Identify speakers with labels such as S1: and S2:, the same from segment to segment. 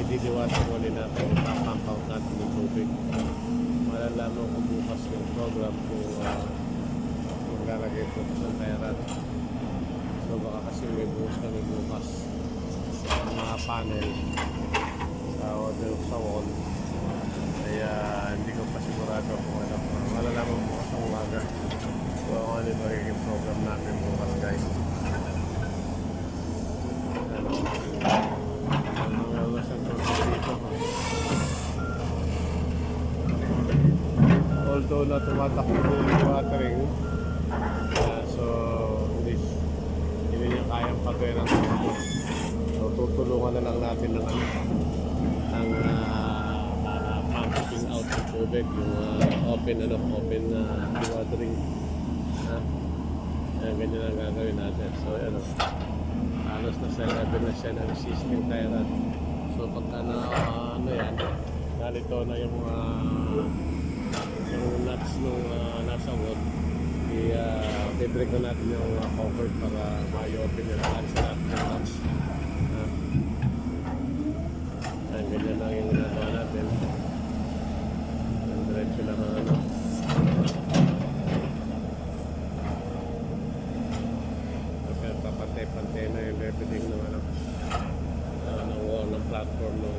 S1: idiliwasan ulit natin, ipapump out natin ng tubig. Malalaman ko bukas yung program kung maglalagay po sa Thairat. So baka kasi may bukas kami bukas sa mga panel sa order sa wall. Kaya hindi ko pa sigurado kung ano. Malalaman bukas ng umaga kung ano yung magiging program natin bukas, guys. Although na tumatakbo yung watering, so hindi niya kayang pagkailan. So tutulungan na lang natin ng pumping out ng tubig, yung open watering. Ganyan ang gagawin natin. So halos na sa level na siya ng existing Thairat. So pagka na yan, nalito na yung nuts nung nasa wood, i-break na natin yung cover para ma-open yung nuts sa natin yung nuts. Ganyan lang yung nagawa natin. Diretso lang ang pantay-pantay na yung leveling ng ng wall, ng platform ng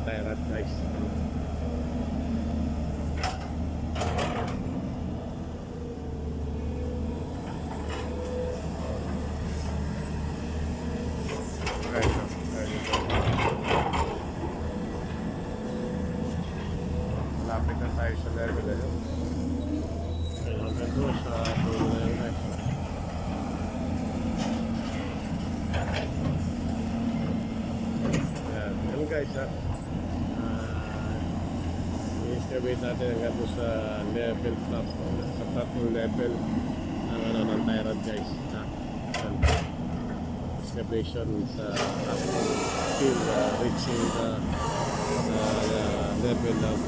S1: Thairat, guys. Lapit na tayo sa level na yun. Hanggang doon sa dulo na yun, guys. Yan guys, i-excavate natin hanggang doon sa level sa platform level ng Thairat, guys. Excavation sa platform till reaching the level of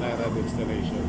S1: Thairat installation.